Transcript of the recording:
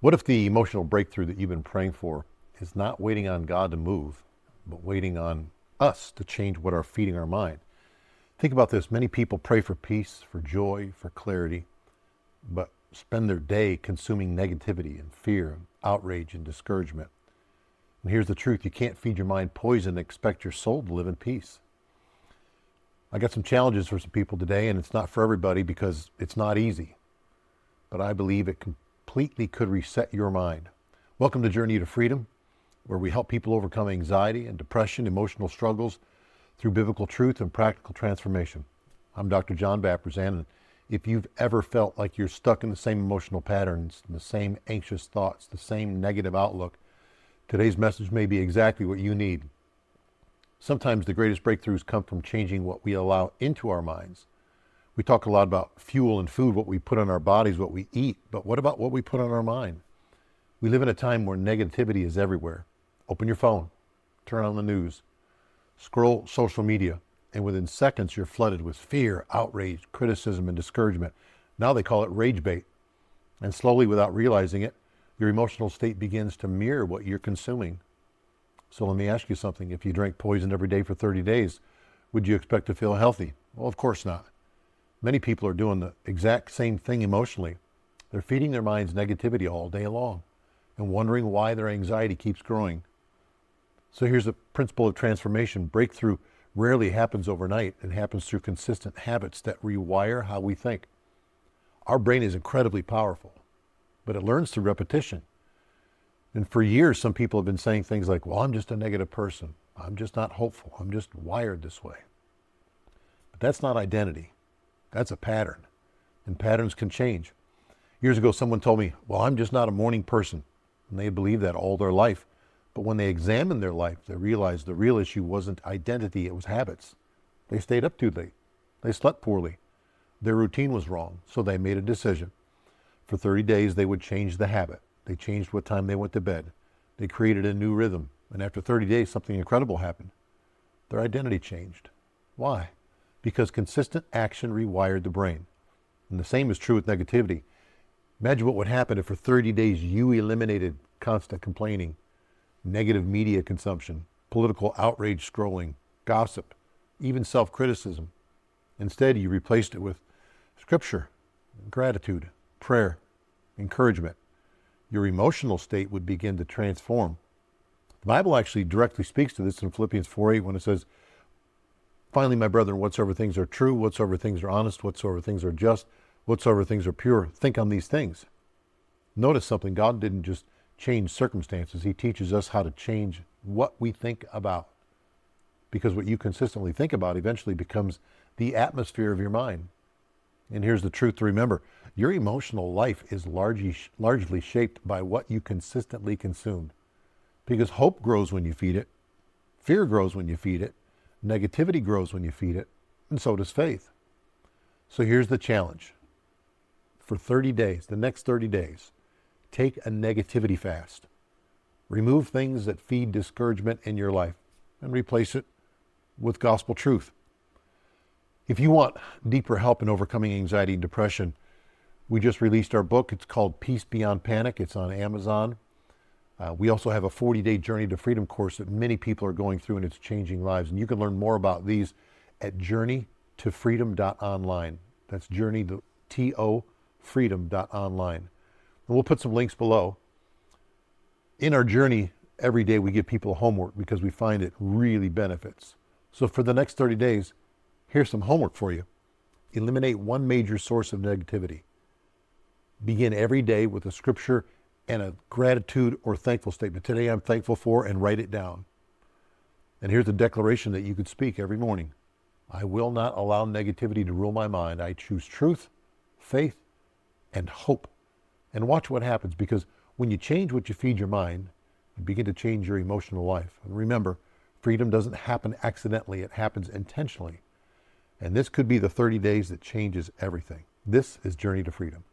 What if the emotional breakthrough that you've been praying for is not waiting on God to move, but waiting on us to change what are feeding our mind? Think about this. Many people pray for peace, for joy, for clarity, but spend their day consuming negativity and fear, outrage and discouragement. And here's the truth. You can't feed your mind poison and expect your soul to live in peace. I got some challenges for some people today, and it's not for everybody because it's not easy. But I believe it completely could reset your mind. Welcome to Journey to Freedom, where we help people overcome anxiety and depression, emotional struggles through biblical truth and practical transformation. I'm Dr. John Vaprezsan, and if you've ever felt like you're stuck in the same emotional patterns, the same anxious thoughts, the same negative outlook, today's message may be exactly what you need. Sometimes the greatest breakthroughs come from changing what we allow into our minds. We talk a lot about fuel and food, what we put on our bodies, what we eat, but what about what we put on our mind? We live in a time where negativity is everywhere. Open your phone, turn on the news, scroll social media, and within seconds you're flooded with fear, outrage, criticism, and discouragement. Now they call it rage bait. And slowly, without realizing it, your emotional state begins to mirror what you're consuming. So let me ask you something. If you drank poison every day for 30 days, would you expect to feel healthy? Well, of course not. Many people are doing the exact same thing emotionally. They're feeding their minds negativity all day long and wondering why their anxiety keeps growing. So here's the principle of transformation. Breakthrough rarely happens overnight. It happens through consistent habits that rewire how we think. Our brain is incredibly powerful, but it learns through repetition. And for years, some people have been saying things like, well, I'm just a negative person. I'm just not hopeful. I'm just wired this way. But that's not identity. That's a pattern. And patterns can change. Years ago, someone told me, well, I'm just not a morning person. And they believed that all their life. But when they examined their life, they realized the real issue wasn't identity, it was habits. They stayed up too late. They slept poorly. Their routine was wrong. So they made a decision. For 30 days, they would change the habit. They changed what time they went to bed. They created a new rhythm. And after 30 days, something incredible happened. Their identity changed. Why? Because consistent action rewired the brain. And the same is true with negativity. Imagine what would happen if for 30 days you eliminated constant complaining, negative media consumption, political outrage scrolling, gossip, even self-criticism. Instead, you replaced it with scripture, gratitude, prayer, encouragement. Your emotional state would begin to transform. The Bible actually directly speaks to this in Philippians 4:8 when it says, finally, my brethren, whatsoever things are true, whatsoever things are honest, whatsoever things are just, whatsoever things are pure, think on these things. Notice something. God didn't just change circumstances. He teaches us how to change what we think about. Because what you consistently think about eventually becomes the atmosphere of your mind. And here's the truth to remember. Your emotional life is largely shaped by what you consistently consume. Because hope grows when you feed it. Fear grows when you feed it. Negativity grows when you feed it. And so does faith. So here's the challenge. For 30 days, the next 30 days, take a negativity fast. Remove things that feed discouragement in your life and replace it with gospel truth. If you want deeper help in overcoming anxiety and depression, we just released our book. It's called Peace Beyond Panic. It's on Amazon. We also have a 40-day Journey to Freedom course that many people are going through, and it's changing lives. And you can learn more about these at journeytofreedom.online. That's journey, T-O, freedom.online. And we'll put some links below. In our journey, every day we give people homework because we find it really benefits. So for the next 30 days, here's some homework for you. Eliminate one major source of negativity. Begin every day with a scripture and a gratitude or thankful statement. Today I'm thankful for, and write it down. And here's a declaration that you could speak every morning. I will not allow negativity to rule my mind. I choose truth, faith, and hope. And watch what happens, because when you change what you feed your mind, you begin to change your emotional life. And remember, freedom doesn't happen accidentally. It happens intentionally. And this could be the 30 days that changes everything. This is Journey to Freedom.